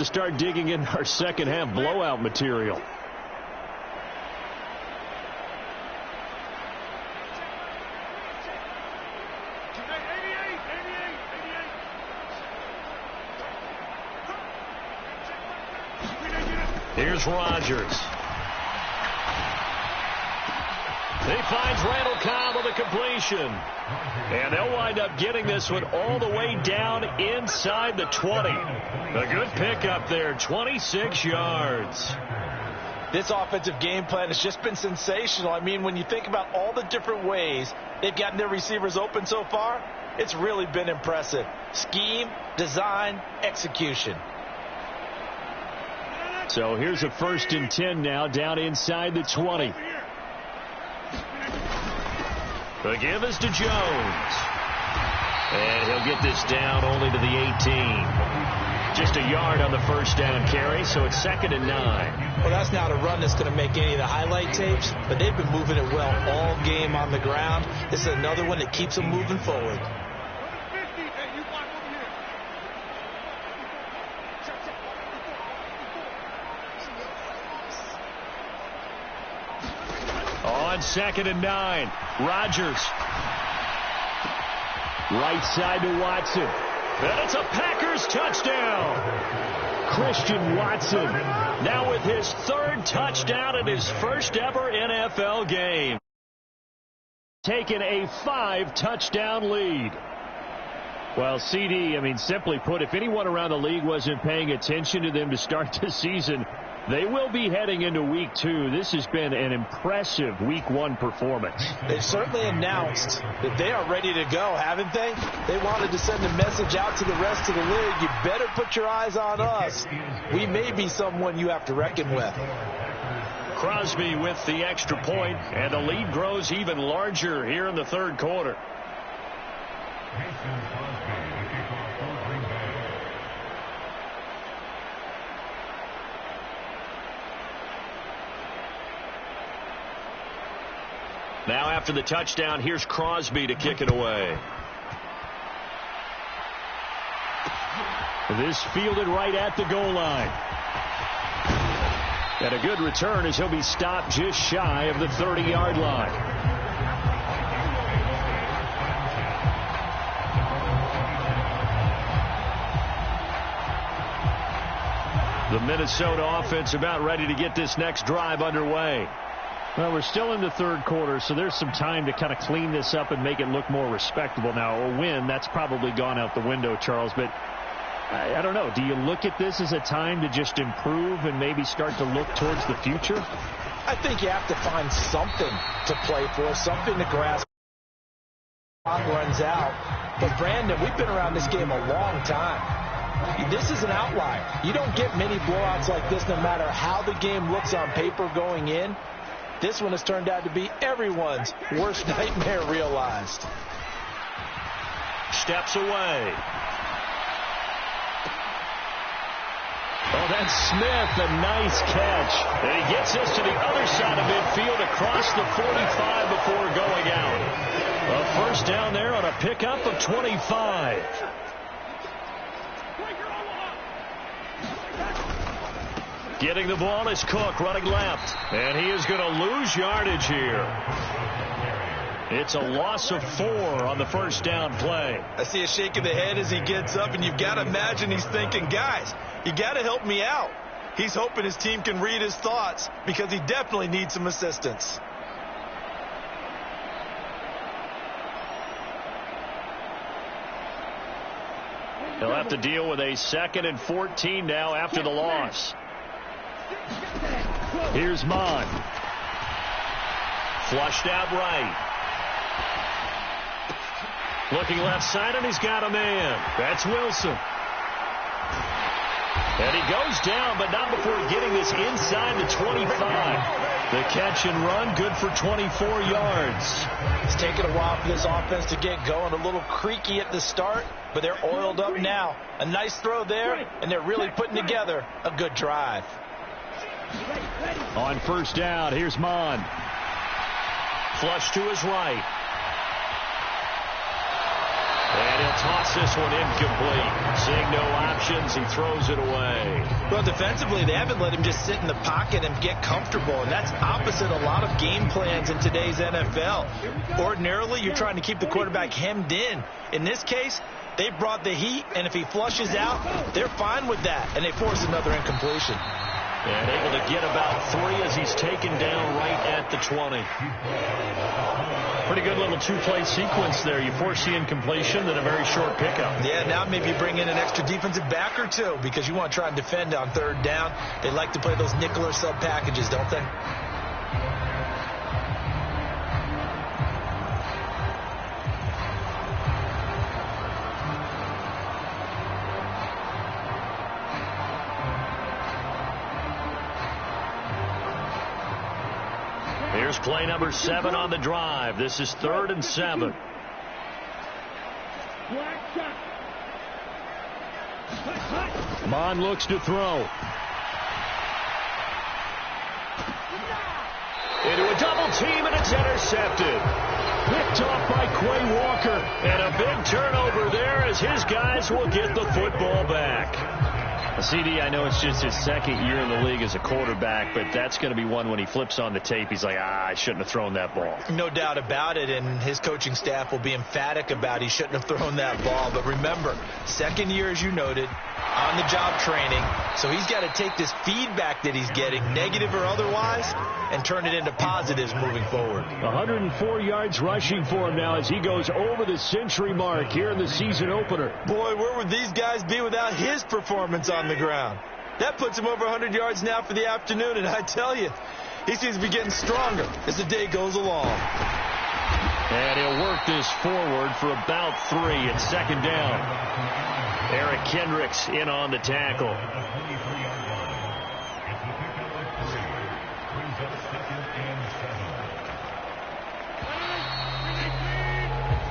To start digging in our second half blowout material. Here's Rodgers. He finds Randall Cobb on the completion. And they'll wind up getting this one all the way down inside the 20. A good pickup there, 26 yards. This offensive game plan has just been sensational. I mean, when you think about all the different ways they've gotten their receivers open so far, it's really been impressive. Scheme, design, execution. So here's a 1st and 10 now, down inside the 20. The give is to Jones. And he'll get this down only to the 18. Just a yard on the first down carry, so it's 2nd and 9. Well, that's not a run that's going to make any of the highlight tapes, but they've been moving it well all game on the ground. This is another one that keeps them moving forward. On 2nd and 9, Rodgers. Right side to Watson. And it's a Packers touchdown. Christian Watson now with his 3rd touchdown in his first ever NFL game. Taking a 5-touchdown lead. Well, CD, I mean, simply put, if anyone around the league wasn't paying attention to them to start the season, they will be heading into week 2. This has been an impressive week 1 performance. They've certainly announced that they are ready to go, haven't they? They wanted to send a message out to the rest of the league. You better put your eyes on us. We may be someone you have to reckon with. Crosby with the extra point, and the lead grows even larger here in the 3rd quarter. Now after the touchdown, here's Crosby to kick it away. This fielded right at the goal line. And a good return as he'll be stopped just shy of the 30-yard line. The Minnesota offense about ready to get this next drive underway. Well, we're still in the 3rd quarter, so there's some time to kind of clean this up and make it look more respectable. Now, a win, that's probably gone out the window, Charles, but I don't know. Do you look at this as a time to just improve and maybe start to look towards the future? I think you have to find something to play for, something to grasp. Runs out. But, Brandon, we've been around this game a long time. This is an outlier. You don't get many blowouts like this no matter how the game looks on paper going in. This one has turned out to be everyone's worst nightmare realized. Steps away. Oh, that's Smith, a nice catch. And he gets us to the other side of midfield across the 45 before going out. A 1st down there on a pickup of 25. Getting the ball is Cook running left. And he is going to lose yardage here. It's a loss of 4 on the 1st down play. I see a shake of the head as he gets up, and you've got to imagine he's thinking, guys, you got to help me out. He's hoping his team can read his thoughts because he definitely needs some assistance. He'll have to deal with a 2nd and 14 now after the loss. Here's Mond. Flushed out right. Looking left side, and he's got a man. That's Wilson. And he goes down, but not before getting this inside the 25. The catch and run, good for 24 yards. It's taken a while for this offense to get going. A little creaky at the start, but they're oiled up now. A nice throw there, and they're really putting together a good drive. On 1st down, here's Mond. Flush to his right. And And he'll toss this one incomplete. Seeing no options, he throws it away. Well, defensively, they haven't let him just sit in the pocket and get comfortable, and that's opposite a lot of game plans in today's NFL. Ordinarily, you're trying to keep the quarterback hemmed in. In this case, they brought the heat, and if he flushes out, they're fine with that, and they force another incompletion. And able to get about 3 as he's taken down right at the 20. Pretty good little two-play sequence there. You force the incompletion, then a very short pickup. Yeah, now maybe you bring in an extra defensive back or two because you want to try and defend on third down. They like to play those nickel or sub packages, don't they? Here's play number 7 on the drive. This is 3rd and 7. Mond looks to throw. Into a double team, and it's intercepted. Picked off by Quay Walker. And a big turnover there as his guys will get the football back. CD, I know it's just his second year in the league as a quarterback, but that's going to be one when he flips on the tape, he's like, I shouldn't have thrown that ball. No doubt about it, and his coaching staff will be emphatic about he shouldn't have thrown that ball. But remember, second year, as you noted, on-the-job training, so he's got to take this feedback that he's getting, negative or otherwise, and turn it into positives moving forward. 104 yards rushing for him now as he goes over the century mark here in the season opener. Boy, where would these guys be without his performance on the ground? That puts him over 100 yards now for the afternoon, and I tell you, he seems to be getting stronger as the day goes along. And he'll work this forward for about 3. It's 2nd down. Eric Kendricks in on the tackle.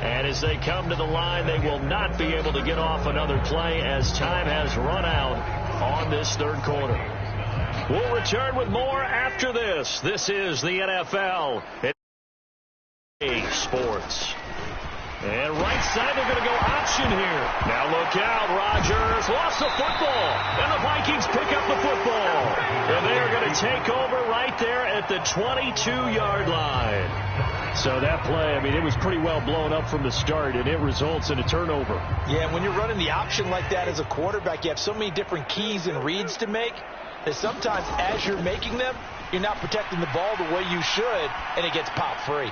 And as they come to the line, they will not be able to get off another play as time has run out on this 3rd quarter. We'll return with more after this. This is the NFL at EA Sports. And right side, they're going to go option here. Now look out, Rodgers lost the football. And the Vikings pick up the football. And they are going to take over right there at the 22-yard line. So that play, I mean, it was pretty well blown up from the start, and it results in a turnover. Yeah, when you're running the option like that as a quarterback, you have so many different keys and reads to make that sometimes as you're making them, you're not protecting the ball the way you should, and it gets popped free.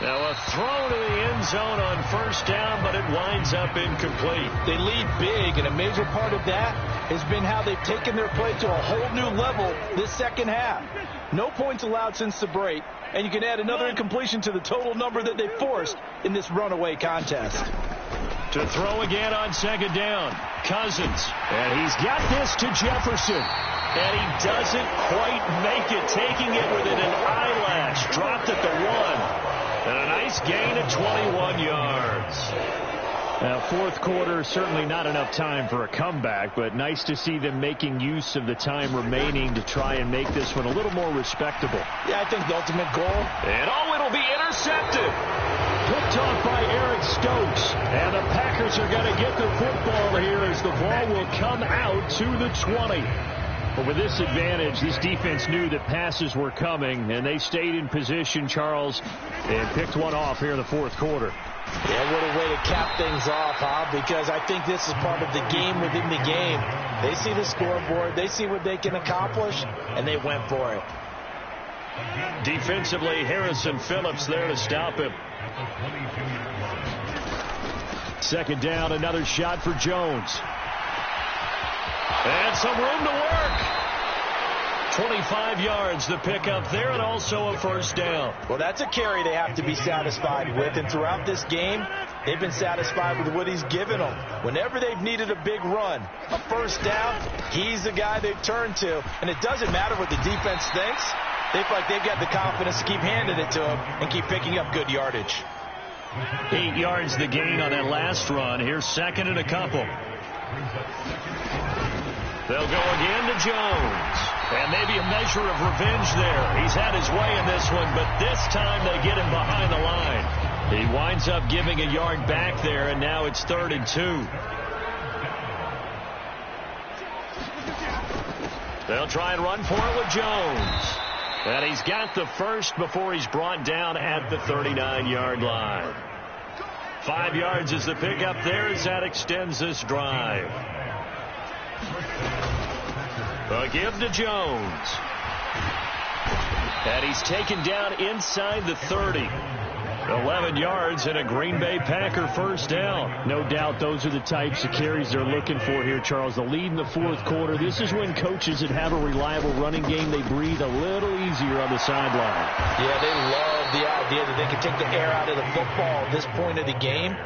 Now a throw to the end zone on 1st down, but it winds up incomplete. They lead big, and a major part of that has been how they've taken their play to a whole new level this second half. No points allowed since the break, and you can add another incompletion to the total number that they forced in this runaway contest. To throw again on 2nd down, Cousins. And he's got this to Jefferson. And he doesn't quite make it, taking it within an eyelash. Dropped at the 1. And a nice gain of 21 yards. Now, 4th quarter, certainly not enough time for a comeback, but nice to see them making use of the time remaining to try and make this one a little more respectable. Yeah, I think the ultimate goal. And it'll be intercepted. Picked off by Eric Stokes. And the Packers are going to get the football here as the ball will come out to the 20. But with this advantage, this defense knew that passes were coming, and they stayed in position, Charles, and picked one off here in the 4th quarter. Yeah, what a way to cap things off, huh? Because I think this is part of the game within the game. They see the scoreboard, they see what they can accomplish, and they went for it. Defensively, Harrison Phillips there to stop him. 2nd down, another shot for Jones. And some room to work. 25 yards the pickup there, and also a 1st down. Well, that's a carry they have to be satisfied with, and throughout this game, they've been satisfied with what he's given them. Whenever they've needed a big run, a 1st down, he's the guy they've turned to. And it doesn't matter what the defense thinks. They feel like they've got the confidence to keep handing it to him and keep picking up good yardage. 8 yards the gain on that last run. Here's 2nd and a couple. They'll go again to Jones. And maybe a measure of revenge there. He's had his way in this one, but this time they get him behind the line. He winds up giving a yard back there, and now it's 3rd and 2. They'll try and run for it with Jones. And he's got the first before he's brought down at the 39-yard line. 5 yards is the pickup there as that extends this drive. A give to Jones. And he's taken down inside the 30. 11 yards and a Green Bay Packer first down. No doubt those are the types of carries they're looking for here, Charles. The lead in the 4th quarter. This is when coaches that have a reliable running game, they breathe a little easier on the sideline. Yeah, they love the idea that they can take the air out of the football at this point of the game.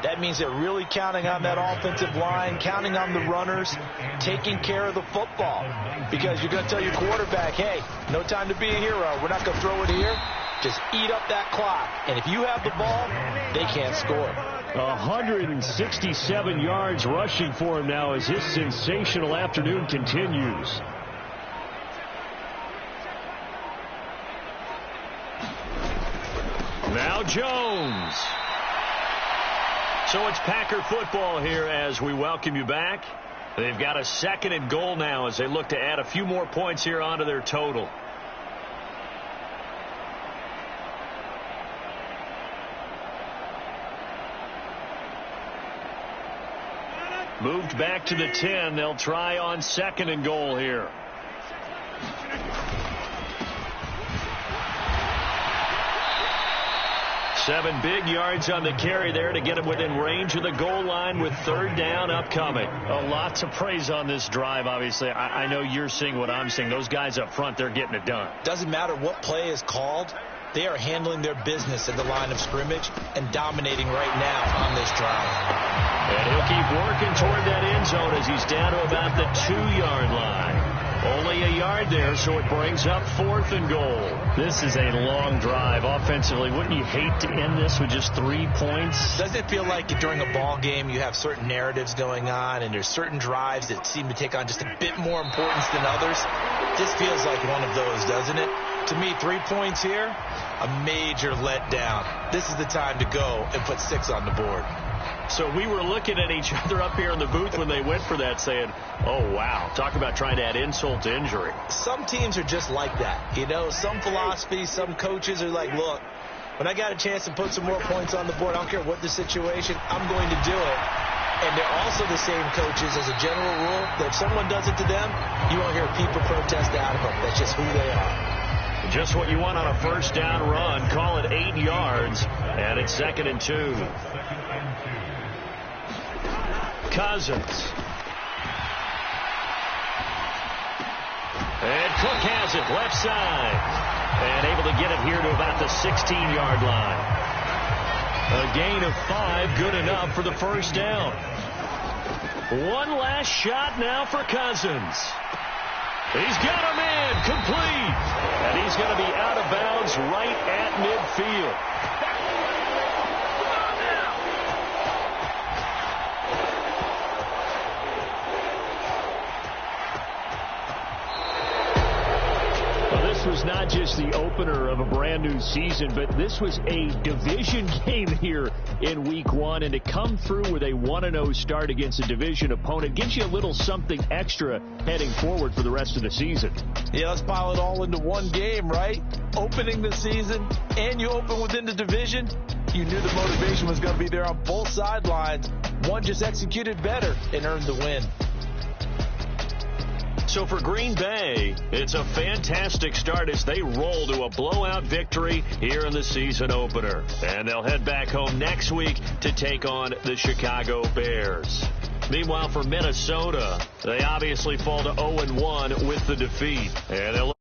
That means they're really counting on that offensive line, counting on the runners, taking care of the football. Because you're going to tell your quarterback, hey, no time to be a hero. We're not going to throw it here. Just eat up that clock. And if you have the ball, they can't score. 167 yards rushing for him now as his sensational afternoon continues. Now Jones. So it's Packer football here as we welcome you back. They've got a 2nd and goal now as they look to add a few more points here onto their total. Moved back to the 10. They'll try on 2nd and goal here. Seven big yards on the carry there to get him within range of the goal line with 3rd down upcoming. Oh, lots of praise on this drive, obviously. I know you're seeing what I'm seeing. Those guys up front, they're getting it done. Doesn't matter what play is called. They are handling their business at the line of scrimmage and dominating right now on this drive. And he'll keep working toward that end zone as he's down to about the 2-yard line. Only a yard there, so it brings up 4th and goal. This is a long drive offensively. Wouldn't you hate to end this with just 3 points? Doesn't it feel like during a ball game you have certain narratives going on and there's certain drives that seem to take on just a bit more importance than others? This feels like one of those, doesn't it? To me, 3 points here, a major letdown. This is the time to go and put 6 on the board. So we were looking at each other up here in the booth when they went for that saying, oh, wow, talk about trying to add insult to injury. Some teams are just like that. You know, some philosophies, some coaches are like, look, when I got a chance to put some more points on the board, I don't care what the situation, I'm going to do it. And they're also the same coaches as a general rule that if someone does it to them, you won't hear people protest out of them. That's just who they are. Just what you want on a first down run. Call it 8 yards, and it's 2nd and 2. Cousins. And Cook has it left side. And able to get it here to about the 16-yard line. A gain of 5, good enough for the first down. One last shot now for Cousins. He's got a man complete. And he's going to be out of bounds right at midfield. This was not just the opener of a brand new season, but this was a division game here in week 1, and to come through with a 1-0 start against a division opponent gives you a little something extra heading forward for the rest of the season. Yeah, let's pile it all into one game, right? Opening the season, and you open within the division. You knew the motivation was going to be there on both sidelines. One just executed better and earned the win. So for Green Bay, it's a fantastic start as they roll to a blowout victory here in the season opener. And they'll head back home next week to take on the Chicago Bears. Meanwhile, for Minnesota, they obviously fall to 0-1 with the defeat. And they'll